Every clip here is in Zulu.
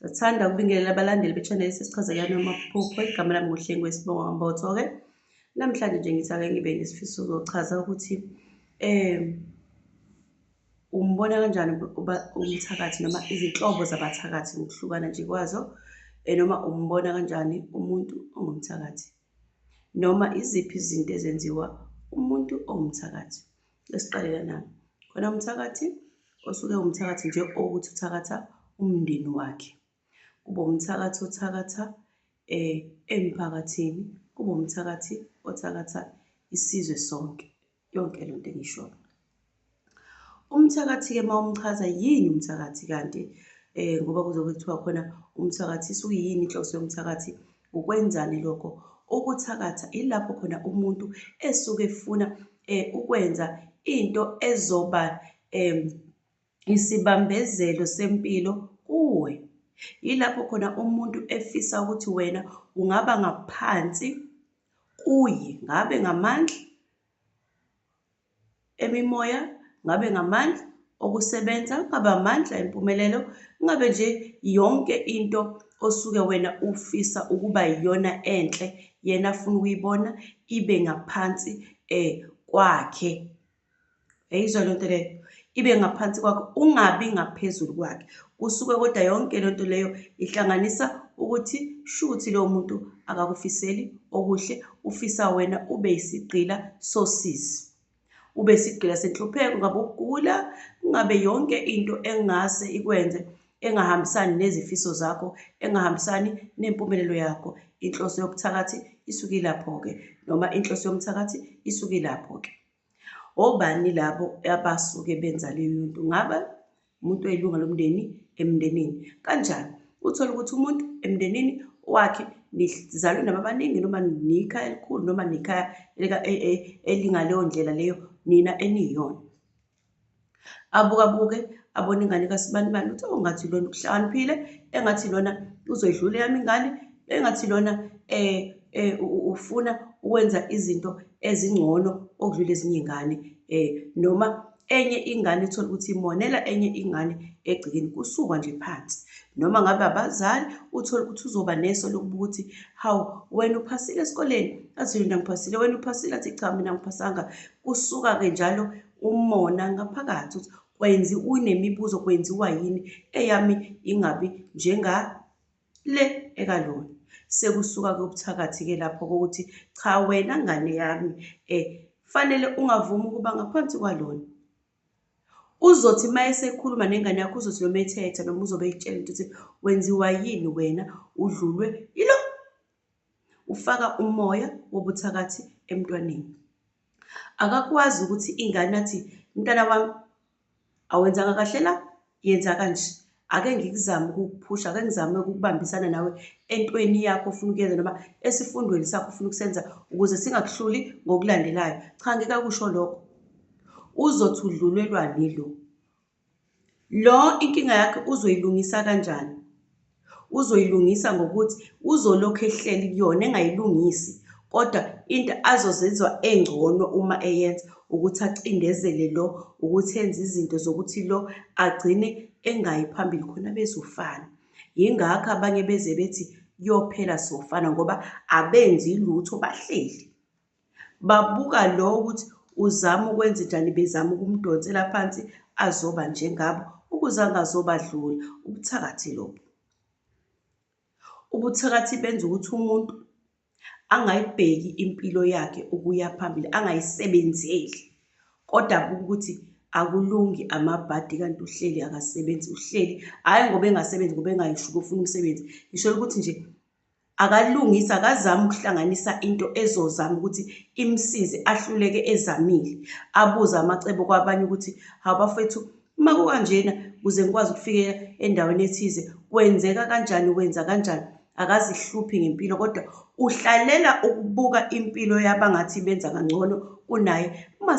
Sathanda ukubingelela abalandeli be-channel sesichazekana amaphupho. Igama lami nguHlengi Wesibongo Mbotho-ke. Namhlanje nje ngithi-ake ngibe nesifiso sokuchaza ukuthi umbona kanjani umthakathi noma izinhlobo zabathakathi ngokuhlukana nje kwazo, noma umbona kanjani umuntu ongumthakathi, noma iziphi izinto ezenziwa umuntu ongumthakathi. Esiqalela nami, khona umthakathi osuke umthakathi nje ukuthi uthakatha umndeni wakhe, kube umthakathi othakatha emphakathini, kube umthakathi othakatha isizwe sonke, yonke le nto engishoyo. Umthakathi-ke uma umchaza yini umthakathi kanti ngoba kuzobe kuthiwa khona umthakathi suyini inhloso yomthakathi, ukwenzani lokho. Ukuthakatha ilapho khona umuntu esuke efuna ukwenza into ezoba isibambezelo sempilo kuwe. Yilapho khona umuntu efisa ukuthi wena ungaba ngaphansi kuye, ngabe ngamandla emimoya, ngabe ngamandla okusebenza, ngabe amandla empumelelo, ngabe nje yonke into osuke wena ufisa ukuba iyona enhle, yena afuna ukuyibona ibe ngaphansi kwakhe. Yayizwa le nto leyo, ibe ngaphansi kwakhe, ungabi ngaphezulu kwakhe. Kusuke kodwa yonke le nto leyo ihlanganisa ukuthi shuthi lowo muntu akakufiseli okuhle, ufisa wena ube yisigqila sosizi, ube isigqila senhlupheko, ngabe ukugula, kungabe yonke into engase ikwenze engahambisani nezifiso zakho, engahambisani nempumelelo yakho. Inhloso yobuthakathi isuke ilapho-ke, noma inhloso yomthakathi isuke ilapho-ke. Obani labo abasuke benza leyo nto? Ngaba umuntu oyilunga lomndeni emndenini. Kanjani? Uthola ukuthi umuntu emndenini wakhe nizalwe nababaningi, noma nikhaya elikhulu, noma nikhaya elingaleyo ndlela leyo nina eniyiyona. Abuke abona ingane kasibani uthi ongathi lona uhlakaniphile, engathi lona uzoyidlula yami ingane, engathi lona ufuna ukwenza izinto ezingcono okudlula ezinye ingane, noma enye ingane ithola ukuthi imonela enye ingane egcekeni, kusukwa nje phansi. Noma ngabe abazali uthola ukuthi uzoba neso lokubuka ukuthi hawu, wena uphasile esikoleni, athi mina ngiphasile, wena uphasile, athi cha mina angiphasanga. Kusuka-ke njalo umona ngaphakathi ukuthi kwenzi, unemibuzo, kwenziwa yini eyami ingabi njengale ekalona. Sekusuka-ke ubuthakathi-ke lapho kokuthi cha, wena ngane yami fanele ungavumi ukuba ngaphansi kwalona. Uzothi uma esekhuluma nengane yakho, uzothi noma ethetha, noma uzobe eyitshela ukuthi wenziwa yini wena, udlulwe yilo. Ufaka umoya wobuthakathi emntwaneni. Akakwazi ukuthi ingane athi mntana wami awenzanga kahle la, yenza kanje. Ake ngikuzame ukukuphusha, ake ngizame ukubambisana nawe entweni yakho ofuna ukuyenza, noma esifundweni sakho ofuna ukusenza, ukuze singakuhluli ngokulandelayo. Cha, ngeke akusho lokho. Uzothi udlulelwani lo. Lo inkinga yakhe uzoyilungisa kanjani? Uzoyilungisa ngokuthi uzolokhu ehleli kuyona engayilungisi, kodwa into azozizwa engcono uma eyenza ukuthi acindezele lo, ukuthi enze izinto zokuthi lo agcine engayi phambili khona bezofana. Yingakho abanye beze bethi kuyophela sofana, ngoba abenzi lutho, bahleli babuka lo ukuthi uzama ukwenza njani, bezama ukumdonsela phansi azoba njengabo ukuze angazobadlula. Ubuthakathi lobo. Ubuthakathi benza ukuthi umuntu angayibheki impilo yakhe ukuya phambili, angayisebenzeli, kodwa abuke ukuthi akulungi amabhadi kanti uhleli akasebenzi. Uhleli hhayi ngoba engasebenzi, ngoba engayisho ufuna umsebenzi, ngisho ukuthi nje akalungisa, akazama ukuhlanganisa into ezozama ukuthi imsize, ahluleke ezamile, abuze amacebo kwabanye ukuthi hawu bafethu, uma kukanjena ukuze ngikwazi ukufika endaweni ethize kwenzeka kanjani, wenza kanjani. Akazihluphi ngempilo, kodwa uhlalela ukubuka impilo yabangathi benza kangcono kunaye. Uma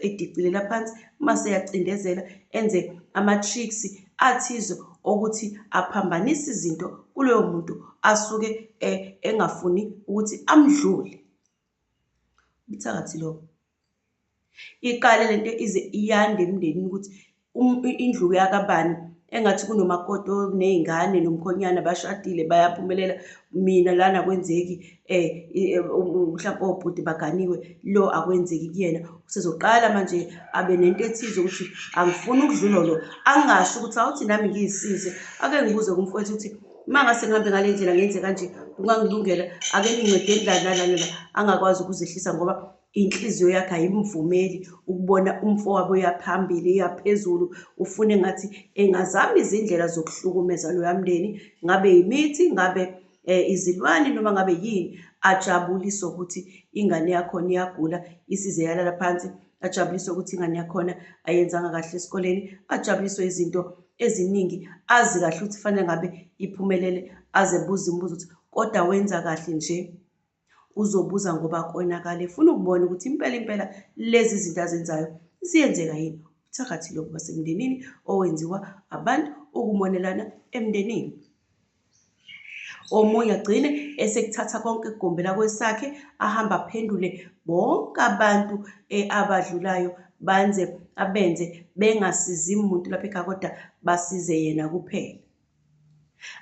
edicilela phansi, uma seyacindezela, enze ama-tricks athize okuthi aphambanise izinto kuloyo muntu asuke engafuni ukuthi amdlule. Ubuthakathi lobo. Iqale lento ize iyande emndenini ukuthi indlu yakabani engathi kunomakoto ney'ngane nomkhonyana bashadile bayaphumelela, mina lana kwenzeki, mhlawumpe obhuti baganiwe, lo akwenzeki kuyena. Usezoqala manje abe nento ethize ukuthi angifuni ukudlula lo, angasho ukuthi awuthi nami ngiyisize. Ake ngibuze kumfowethu ukuthi uma ngase ngihambe ngale ndlela ngenze kanje kungangilungela, ake ngincede la angakwazi ukuzehlisa ngoba inhliziyo yakhe ayimvumeli ukubona umfowabo uyaphambili uyaphezulu. Ufune ngathi engazama izindlela zokuhlukumeza loya mndeni, ngabe imithi, ngabe izilwane, noma ngabe yini, ajabulise ukuthi ingane yakhona iyagula isize yalala phansi, ajabulise ukuthi ingane yakhona ayenzanga kahle esikoleni, ajabuliswe izinto eziningi, azi kahle ukuthi fanele ngabe iphumelele, aze buza imibuzo ukuthi kodwa wenza kahle nje. Uzobuza ngoba konakale, funa ukubona ukuthi impela lezi zinto azenzayo ziyenzeka yini. Ubuthakathi lobu basemndenini owenziwa abantu ukumonelana emndenini. Omunye agcine esekuthatha konke kugombela kwesakhe, ahamba aphendule bonke abantu abadlulayo abenze bengasizi umuntu lapha ekhaya, kodwa basize yena kuphela.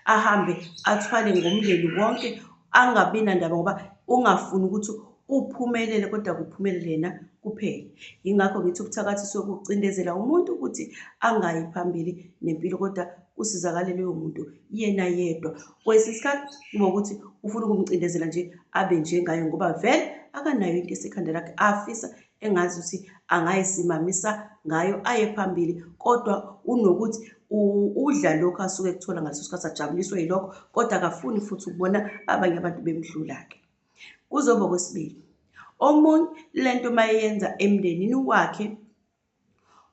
Ahambe athwale ngomndeni wonke, angabi nandaba ngoba ungafuni ukuthi uphumelele kodwa kuphumelele yena kuphela. Yingakho ngithi ubuthakathi sokucindezela umuntu ukuthi angayi phambili nempilo, kodwa usizakale loyo muntu yena yedwa. Kwesinye isikhathi kuba ukuthi ufuna ukumcindezela nje abe njengayo ngoba vele akanayo into esekhanda lakhe afisa engazi ukuthi angayisimamisa ngayo aye phambili, kodwa unokuthi udla lokho asuke ekuthola ngaleso sikhathi, ajabuliswe yilokho, kodwa akafuni futhi ukubona abanye abantu bemhlula-ke. Kuzoba okwesibili, omunye lento mayenza emndenini wakhe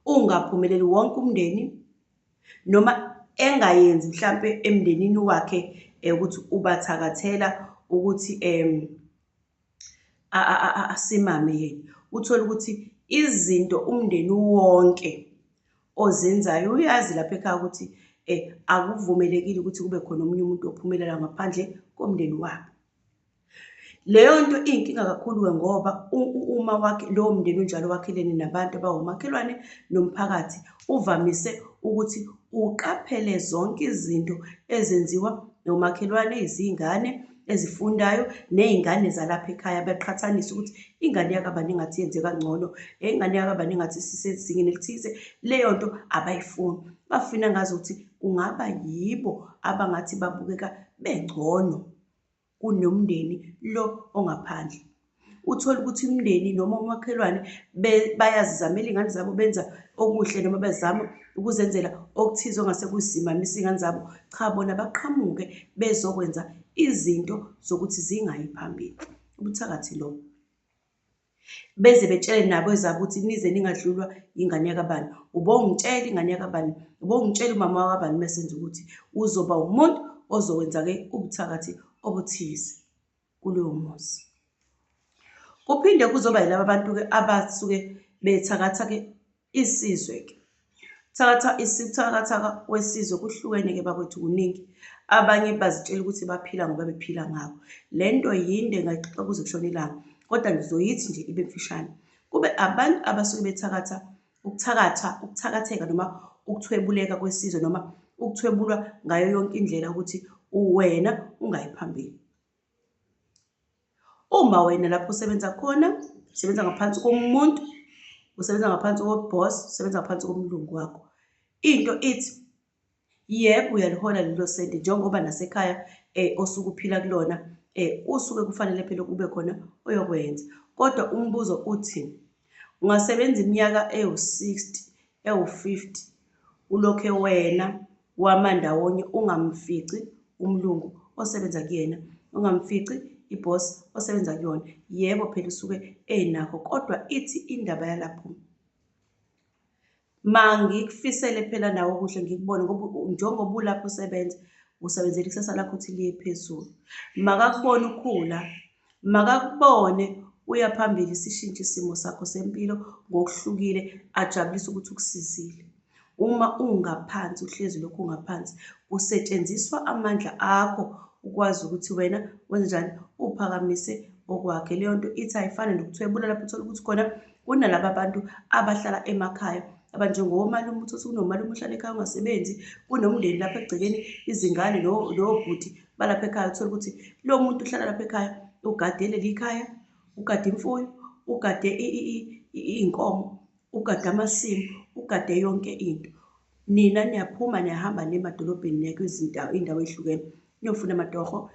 ungaphumeleli wonke umndeni, noma engayenzi mhlampe emndenini wakhe ukuthi ubathakathela ukuthi asimame yena. Uthola ukuthi izinto umndeni wonke ozenzayo uyazi lapha ekhaya ukuthi akuvumelekile ukuthi kube khona omunye umuntu ophumelela ngaphandle komndeni wabo. Leyo nto iyinkinga kakhulu-ke ngoba uma wakhe lowo mndeni unjalo wakhelene nabantu abawomakhelwane nomphakathi, uvamise ukuthi uqaphele zonke izinto ezenziwa nomakhelwane, izingane ezifundayo ney'ngane zalapha ekhaya, beqhathanise ukuthi ingane yakabani engathi yenze kangcono, ingane yakabani engathi isisezingeni elithize. Leyo nto abayifuni, bafuna ngazi ukuthi kungaba yibo abangathi babukeka bengcono kunomndeni lo ongaphandle. Uthola ukuthi umndeni noma umakhelwane bayazizamela iy'ngane zabo, benza okuhle noma bezama ukuzenzela okuthize ongase kuyisimamisa iy'ngane zabo. Cha, bona baqhamuke bezokwenza izinto zokuthi zingayi phambili. Ubuthakathi lobo. Beze betshele nabo ezabo ukuthi nize ningadlulwa ingane yakabani, ubongitshela ingane yakabani, ubongitshela umama wakabani, mesenza ukuthi uzoba umuntu ozokwenza-ke ubuthakathi obuthize kuloyo muzi. Kuphinde kuzoba yilaba abantu-ke abasuke bethakatha-ke isizwe-ke. Ubuthakathaka wesizwe kuhlukene-ke bakwethu, kuningi. Abanye bazitshela ukuthi baphila ngoba bephila ngabo. Le nto yinde ngayixoxa kuze kushone ilanga, kodwa ngizoyithi nje ibe mfishane. Kube abantu abasuke bethakatha ukuthakatheka noma ukuthwebuleka kwesizwe, noma ukuthwebulwa ngayo yonke indlela ukuthi wena ungayi phambili. Uma wena lapho usebenza khona, usebenza ngaphansi komuntu, usebenza ngaphansi koboss, usebenza ngaphansi komlungu wakho, into ithi yebo uyalihola lelo senti njengoba nasekhaya osuke uphila kulona usuke kufanele phela kube khona oyokwenza. Kodwa umbuzo uthi, ungasebenza iminyaka ewu-60, ewu-50, ulokhe wena wamandawonye ungamfici umlungu osebenza kuyena, ungamfici iboss osebenza kuyona. Yebo phela usuke enakho, kodwa ithi indaba yalapho, mangikufisele phela nawe okuhle ngikubone ngoba njengoba ulapho usebenzela ikusasa lakho ukuthi liye phezulu. Makakubone ukhula, makakubone uya phambili, sishintshe isimo sakho sempilo ngokuhlukile, ajabulise ukuthi ukusizile. Uma ungaphansi, uhlezi lokhu ungaphansi, kusetshenziswa amandla akho ukwazi ukuthi wena wenze njani, uphakamise okwakhe. Leyo nto ithi ayifane nokuthwebula lapho uthola ukuthi khona kunalaba bantu abahlala emakhaya abanjengomalume, uthi kunomalume uhlala ekhaya ungasebenzi, kunomndeni lapha egcekeni, izingane nobhuti balapha ekhaya. Uthola ukuthi lo muntu uhlala lapha ekhaya ugade leli khaya, ugade imfuyo, ugade iy'nkomo, ugade amasimu, ugade yonke into. Nina niyaphuma niyahamba nemadolobheni niya iy'ndawo ey'hlukene niyofuna amatoho,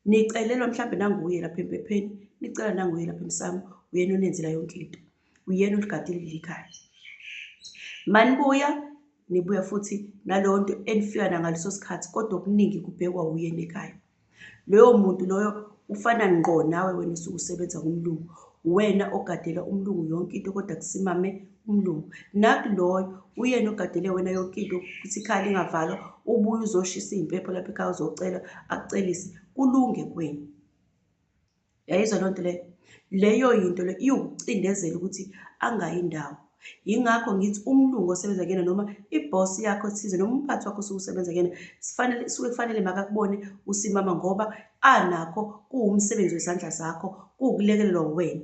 nicelelwa mhlambe nanguye lapha empepheni, nicela nanguye lapha emsamo, uyena onenzela yonke into, uyena oligadile leli khaya. Manibuya nibuya futhi naleyo nto enifika nangaleso sikhathi, kodwa okuningi kubhekwa uyena ekhaya. Loyo muntu loyo ufana ngqo nawe wena usuke usebenza kumlungu, wena ogadela umlungu yonke into kodwa kusimame umlungu. Nakuloyo uyena ogadele wena yonke into ukuthi ikhaya lingavalwa, ubuye uzoshisa iy'mpepho lapha ekhaya uzocela akucelise, kulunge kuwena. Yayizwa leyo nto leyo? Leyo yinto leyo iwukucindezela ukuthi angayi indawo. Yingakho ngithi umlungu osebenza kuyena noma ibhosi yakho ethize noma umphathi wakho osuke usebenza kuyena, suke kufanele makakubone usimama ngoba anakho kuwumsebenzi wezandla zakho, kuwukulekelelwa wena.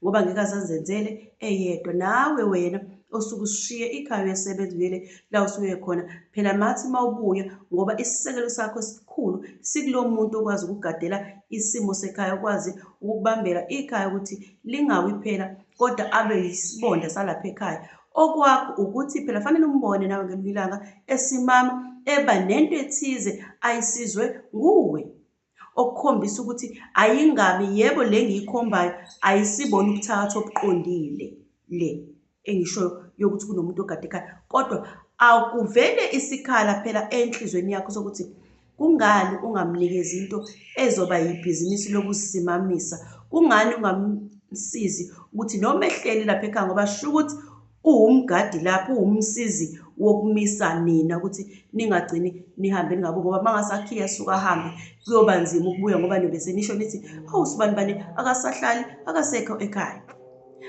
Ngoba ngeke azazenzele eyedwa, nawe wena osuke usishiye ikhaya uyasebenza uyele la usuke khona. Phela mathi mawubuya ngoba isisekelo sakho esikhulu sikulo muntu okwazi ukugadela isimo sekhaya, okwazi ukubambela ikhaya ukuthi lingawi phela kodwa abe yisibonda salapha ekhaya. Okwakho ukuthi phela fanele umbone nawe ngelinye ilanga esimama eba nento ethize ayisizwe nguwe, okukhombisa ukuthi ayingabi yebo le engiyikhombayo ayisibona ubuthakathi obuqondile le engisho yokuthi kunomuntu ogade ekhaya, kodwa akuvele isikhala phela enhlizweni yakho sokuthi kungani ungamnikezi into ezoba yibhizinisi lokusimamisa, kungani ungamsizi ukuthi noma ehleli lapha ekhaya ngoba sho ukuthi uwumgadi lapho, uwumsizi wokumisa nina ukuthi ningagcini nihambe ningabu, ngoba mangasakhiya suka ahambe kuyoba nzima ukubuya ngoba niyobe senisho nithi hawu usibani bani akasahlali, akasekho ekhaya,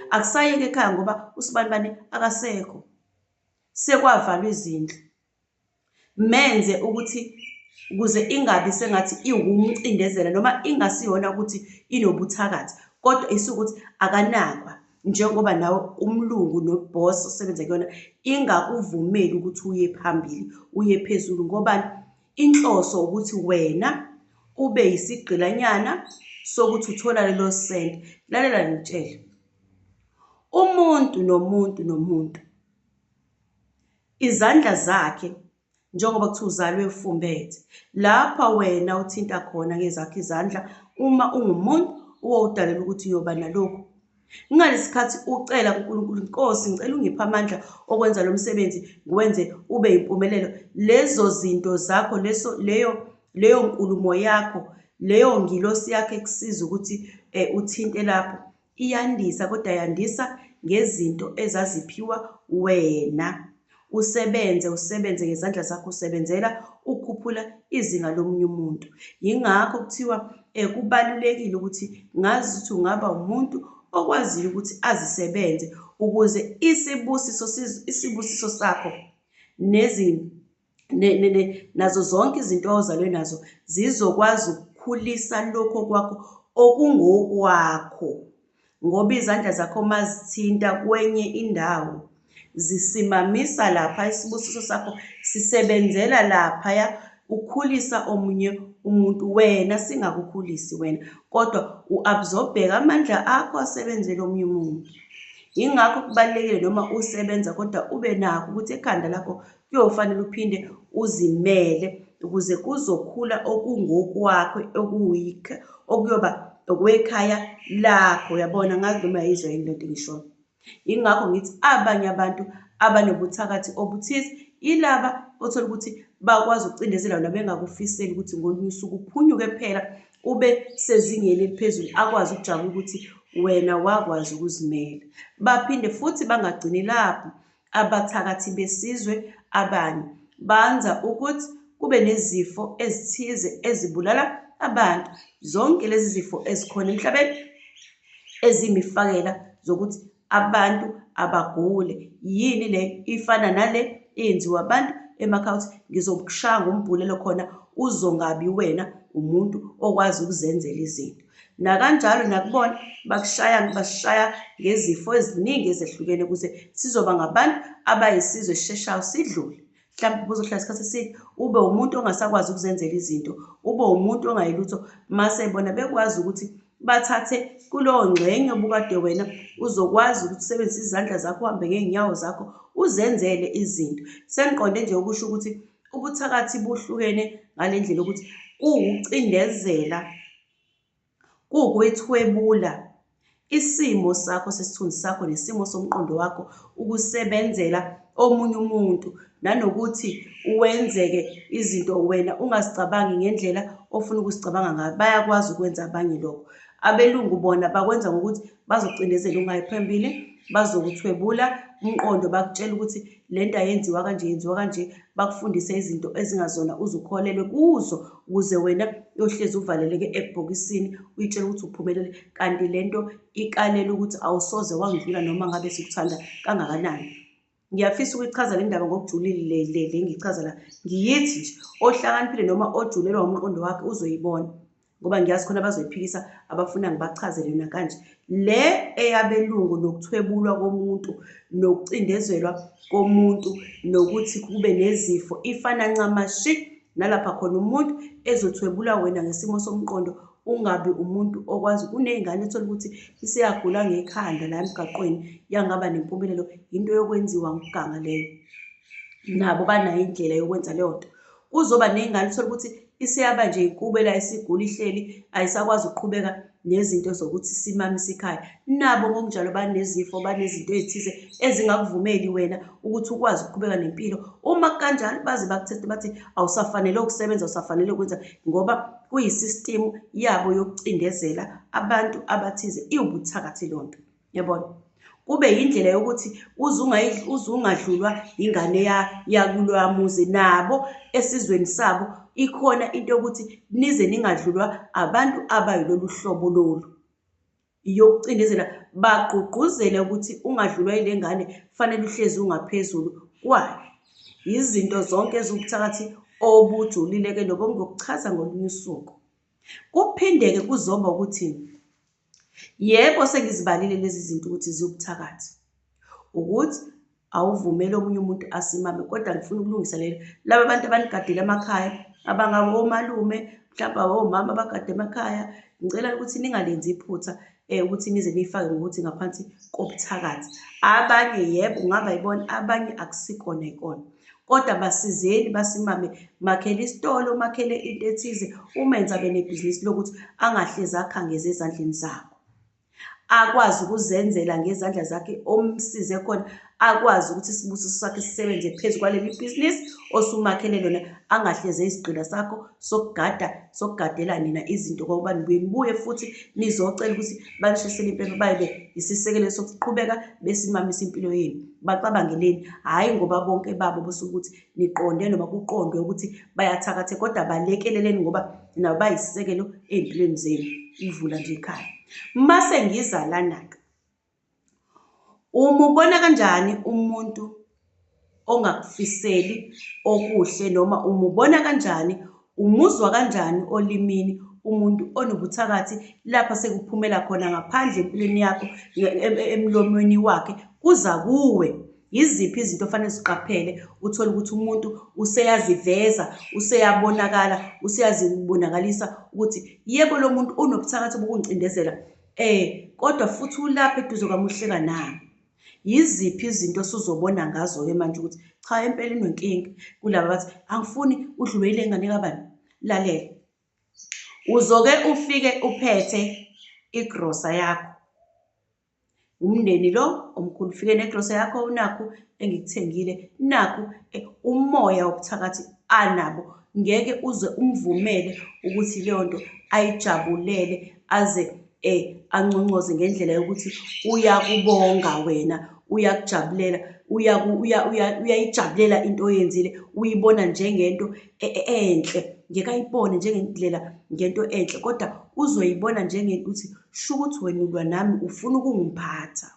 akusayeki ekhaya ngoba usibani bani akasekho, sekwavalwa izindlu. Menze ukuthi ukuze ingabi sengathi iwumcindezela noma ingasiyona ukuthi inobuthakathi, kodwa isukuthi akanakwa njengoba nawe umlungu nobhosi osebenza kuyona ingakuvumeli ukuthi uye phambili, uye phezulu. Ngobani? Inhloso ukuthi wena ube yisigqilanyana sokuthi uthola lelo senti. Lalela ngitshele, umuntu nomuntu izandla zakhe njengoba kuthiwa uzalwe ufumbethe, lapha wena uthinta khona ngezakho izandla. Uma ungumuntu uwawudalela ukuthi uyoba nalokhu, ngalesikhathi ucela kuNkulunkulu, Nkosi ngicela ungiphe amandla okwenza lo msebenzi ngiwenze ube yimpumelelo. Lezo zinto zakho, leyo nkulumo yakho, leyo ngilosi yakho ekusiza ukuthi uthinte lapho, iyandisa, kodwa yandisa ngezinto ezaziphiwa wena. Usebenze ngezandla zakho, usebenzela ukukhuphula izinga lomunye umuntu. Yingakho kuthiwa kubalulekile ukuthi ngazi ukuthi ungaba umuntu okwaziyo ukuthi azisebenze ukuze isibusiso sakho nazo zonke izinto ozalwe nazo zizokwazi ukukhulisa lokho kwakho okungokwakho, ngoba izandla zakho mazithinta kwenye indawo zisimamisa lapha, isibusiso sakho sisebenzela laphaya ukhulisa omunye umuntu, wena singakukhulisi wena, kodwa u-absorb-bheke amandla akho asebenzele omunye umuntu. Yingakho kubalulekile noma usebenza kodwa ube nakho ukuthi ekhanda lakho kuyofanele uphinde uzimele ukuze kuzokhula okungokwakho okuyoba okwekhaya lakho. Uyabona, ngazi noma yizwa yini lento engishoyo. Yingakho ngithi abanye abantu abanobuthakathi obuthize ilaba othola ukuthi bakwazi ukucindezela wena bengakufiseli ukuthi ngolunye usuku uphunyuke phela ube sezingeni eliphezulu, akwazi ukujabula ukuthi wena wakwazi ukuzimela. Baphinde futhi bangagcini lapho abathakathi besizwe abanye banza ukuthi kube nezifo ezithize ezibulala abantu. Zonke lezi zifo ezikhona emhlabeni ezimifakela zokuthi abantu abagule. Yini le? Ifana nale eyenziwa abantu emakhaya ukuthi ngizokushaya ngombhulelo khona uzongabi wena umuntu okwazi ukuzenzela izinto. nakanjalo nakubona basishaya ngezifo eziningi ezehlukene ukuze sizoba ngabantu abayisizwe esisheshayo sidlule. Mhlawumbe uzohlala isikhathi eside ube umuntu ongasakwazi ukuzenzela izinto, ube umuntu ongayilutho, mase bona bekwazi ukuthi bathathe kulowo ngxenye obukade wena uzokwazi ukuthi usebenzise izandla zakho, uhambe ngey'nyawo zakho uzenzele izinto. Sengiqonde nje ukusho ukuthi ubuthakathi buhlukene ngale ndlela ukuthi kuwukucindezela, kuwukwethwebula isimo sakho sesithunzi sakho nesimo somqondo wakho ukusebenzela omunye umuntu, nanokuthi wenzeke izinto wena ungazicabangi ngendlela ofuna ukuzicabanga ngayo. Bayakwazi ukwenza abanye lokho. Abelungu bona bakwenza ngokuthi bazokucindezela ungayi phambili, bazokuthwebula umqondo, bakutshela ukuthi lento ayenziwa kanje, yenziwa kanje, bakufundise izinto ezingazona uzukholelwe kuzo ukuze wena uyohlezi uvaleleke ebhokisini uyitshela ukuthi uphumelele, kanti lento ikalela ukuthi awusoze wangidlula noma ngabe sikuthanda kangakanani. Ngiyafisa ukuyichaza le ndaba ngokujulile le ngichaza la, ngiyithi nje ohlakaniphile noma ojulelwa umqondo wakhe uzoyibona, ngoba ngiyazi khona abazoyiphikisa abafuna ngibachazele yona kanje. Le eyabelungu nokuthwebulwa komuntu nokucindezelwa komuntu nokuthi kube nezifo ifana ncamashi nalapha khona umuntu ezothwebula wena ngesimo somqondo ungabi umuntu okwazi. Kuney'ngane ethola ukuthi isiyagula ngekhanda la emgaqweni yangaba nempumelelo, into yokwenziwa nguganga leyo. Nabo banayo indlela yokwenza leyo nto. Kuzoba ney'ngane ethola ukuthi isiyaba nje ikubela isigula ihleli ayisakwazi ukuqhubeka nezinto zokuthi simamise ikhaya. Nabo ngokunjalo banezifo, banezinto ezithize ezingakuvumeli wena ukuthi ukwazi ukuqhubeka nempilo. Uma kanjalo baze bakuthethe bathi awusafanele ukusebenza, awusafanele ukwenza, ngoba kuyisistimu yabo yokucindezela abantu abathize. Iwubuthakathi leyo nto, yabona? Kube yindlela yokuthi uzungadlulwa ingane yakuloya muzi. Nabo esizweni sabo ikhona into yokuthi nize ningadlulwa abantu abayilolu hlobo lolu, yokucindezela, bagqugquzele ukuthi ungadlulwa yile ngane, kufanele uhlezi ungaphezulu kwayo. Izinto zonke eziwubuthakathi obujulile-ke lobo ngokuchaza ngolunye usuku. Kuphinde-ke kuzoba ukuthi yebo sengizibalile lezi zinto ukuthi ziwubuthakathi, ukuthi awuvumele omunye umuntu asimame, kodwa ngifuna ukulungiselela laba abantu abanigadile emakhaya, abangaba omalume, mhlawumbe omama abagade emakhaya. Ngicela ukuthi ningalenzi iphutha ukuthi nize niyifake ngokuthi ngaphansi kobuthakathi. Abanye yebo kungaba yibona, abanye akusikona yikona, kodwa basizeni basimame. Makhele isitolo, makhele into ethize, umenze abe nebhizinisi lokuthi angahlezi akhangeze ezandleni zabo, akwazi ukuzenzela ngezandla zakhe. Omsize khona akwazi ukuthi isibusiso sakhe sisebenze phezu kwaleli bhizinisi osumakhele lona, angahleze isigqila sakho sokugadela nina izinto, ngoba nibuye futhi nizocela ukuthi banishisele impepha bayibe isisekelo sokuqhubeka besimamisa impilo yenu. Bacabangeleni, hhayi ngoba bonke babo basuke ukuthi niqonde noma kuqondwe ukuthi bayathakathe, kodwa balekeleleni ngoba nabo bayisisekelo ey'mpilweni zenu, ivula nje ikhaya. Mase ngiza lana-ke, umubona kanjani umuntu ongakufiseli okuhle, noma umubona kanjani, umuzwa kanjani olimini umuntu onobuthakathi lapha sekuphumela khona ngaphandle empilweni yakho, emlomweni wakhe kuza kuwe? Yiziphi izinto ofanele ziqaphele uthole ukuthi umuntu useyaziveza, useyabonakala, useyazibonakalisa ukuthi yebo lo muntu unobuthakathi bokungicindezela, kodwa futhi ulapha eduze kwamuhleka nami? Yiziphi izinto osuzobona ngazo-ke manje ukuthi cha empeleni unenkinga? Kulaba bathi angifuni udlulwe yile ngane kabani. Lalela, uzoke ufike uphethe igrosa yakho, umndeni lo omkhulu, ufike negrosa yakho, nakhu engikuthengile, nakhu umoya wobuthakathi anabo. Ngeke uze umvumele ukuthi leyo nto ayijabulele, aze anconcoze ngendlela yokuthi uyakubonga wena, uyakujabulela, uyayijabulela into oyenzile, uyibona njengento enhle. Ngeke ayibone njengendlela ngento enhle, kodwa uzoyibona njengekuthi shukuthi wena ulwa nami, ufuna ukungiphatha,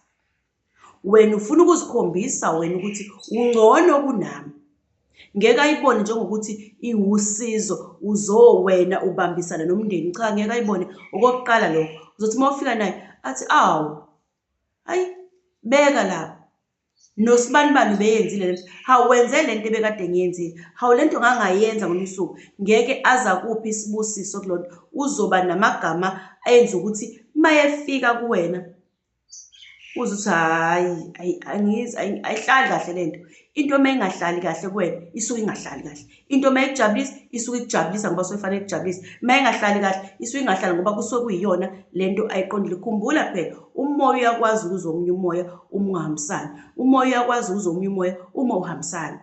wena ufuna ukuzikhombisa wena ukuthi ungcono kunami. Ngeke ayibone njengokuthi iwusizo uzowena ubambisana nomndeni. Cha, ngeke ayibone. Okokuqala lokho uzothi uma ufika naye athi awu, hayi beka lapho. Nosibanibani ubeyenzile lento, hawu wenze lento ebekade ngiyenzile, hawu lento ngangayenza ngolunye usuku. Ngeke aza kuphi isibusiso kulonto. Uzoba namagama ayenza ukuthi mayefika kuwena uze uthi hayi ayihlali kahle lento. Into mayingahlali kahle kuwena isuke ingahlali kahle. Into mayikujabulisa isuke ikujabulisa ngoba sofanele ikujabulise. Mayingahlali kahle isuke ingahlali ngoba kusuke kuyiyona lento ayiqondile. Khumbula phela umoya uyakwazi ukuzwa omunye umoya uma ungahambisani. Umoya uyakwazi ukuzwa omunye umoya uma uhambisani.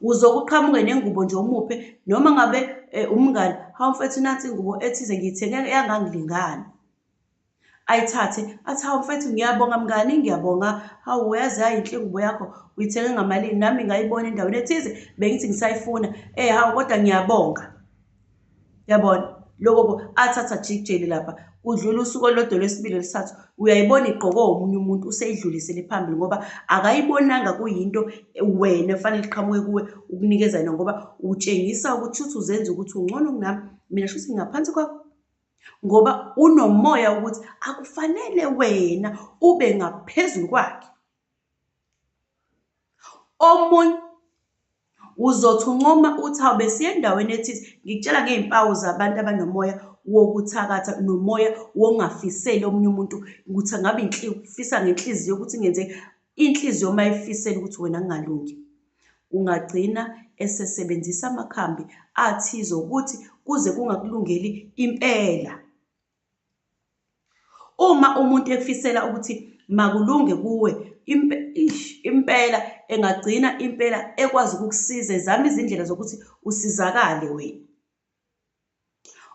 Uzokuqhamuke nengubo nje umuphe noma ngabe umngani, hawu mfethu nansi ingubo ethize ngiyithenge yangangilingani. Ayithathe athi hawu mfethu ngiyabonga mngani, ngiyabonga, hawu uyazi hayi inhle ingubo yakho uyithenge ngamalini, nami ngayibona endaweni ethize bengithi ngisayifuna, hawu kodwa ngiyabonga. Yabona lokho athatha jikijeli lapha kudlula usuku olodwa lwesibili lesithathu uyayibona igqoke omunye umuntu useyidlulisele phambili ngoba akayibonanga kuyinto wena kufanele iqhamuke kuwe ukunikeza yona ngoba utshengisa ukuthi uzenza ukuthi ungcono kunami, mina shuthi ngaphansi kwakho. Ngoba unomoya ukuthi akufanele wena ube ngaphezulu kwakhe. Omunye uzothi uncoma uthi hawu besiye endaweni ethize, ngikutshela ngey'mpawu zabantu abanomoya wokuthakatha nomoya wokungafiseli omunye umuntu ukuthi angabe ufisa ngenhliziyo ukuthi ngenzeke. Inhliziyo mayifisela ukuthi wena kungalungi, ungagcina esesebenzisa amakhambi athize ukuthi kuze kungakulungeli impela. Uma umuntu ekufisela ukuthi makulunge kuwe impela, engagcina impela ekwazi ukukusiza, ezama izindlela zokuthi usizakale wena.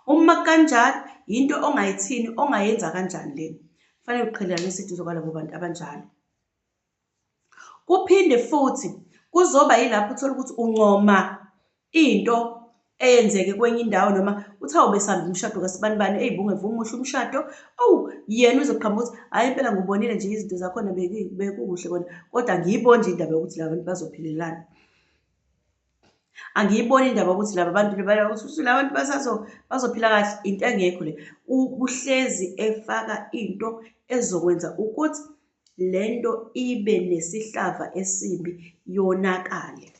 Uma kanjalo into ongayithini, ongayenza kanjani lena? Kufanele uqhelelane eduze kwalabo bantu abanjalo. Kuphinde futhi kuzoba yilapho uthola ukuthi uncoma into eyenzeke kwenye indawo noma uthi hawu besihamba umshado kasibanibani, eyibungeva umuhle umshado. Awu yena uzoqhamuka ukuthi hhayi impela ngubonile nje izinto zakhona bekukuhle kona, kodwa angiyiboni nje indaba yokuthi laba bantu bazophilelana. Angiyiboni indaba yokuthi laba bantu la bantu bazophila kahle. Into engekho le. Uhlezi efaka into ezokwenza ukuthi lento ibe nesihlava esimbi yonakale.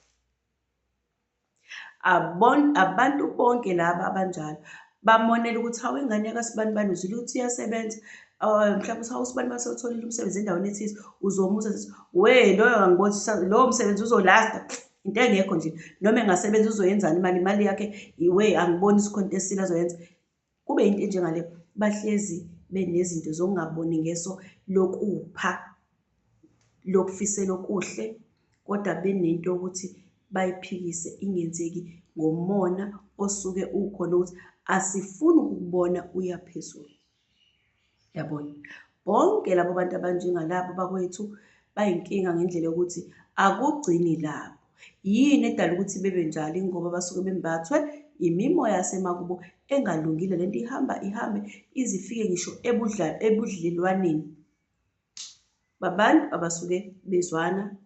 Abantu bonke laba abanjalo bamonela ukuthi hawu ingane yakasibanibani uzwile ukuthi iyasebenza, mhlawumbe uthi hawu usibanibani sewutholile umsebenzi endaweni ethize, uzomusa loyo angiboni lowo msebenzi uzolasta. Into engekho nje, noma engasebenza uzoyenzani imali yakhe angiboni isikhonto esile azoyenza. Kube into enjengale, bahlezi benezinto zokungaboni ngeso lokupha, lokufisela okuhle, kodwa benento yokuthi bayiphikise ingenzeki ngomona osuke ukhona ukuthi asifuni ukubona uya phezulu. Yabona, bonke labo bantu abanjengalabo bakwethu bayinkinga ngendlela yokuthi akugcini labo. Yini edala ukuthi bebe njalo? Ngoba basuke bembathwe imimoya yasemakubo engalungile. Lento ihambe izifike ngisho ebudlelwaneni babantu abasuke bezwana.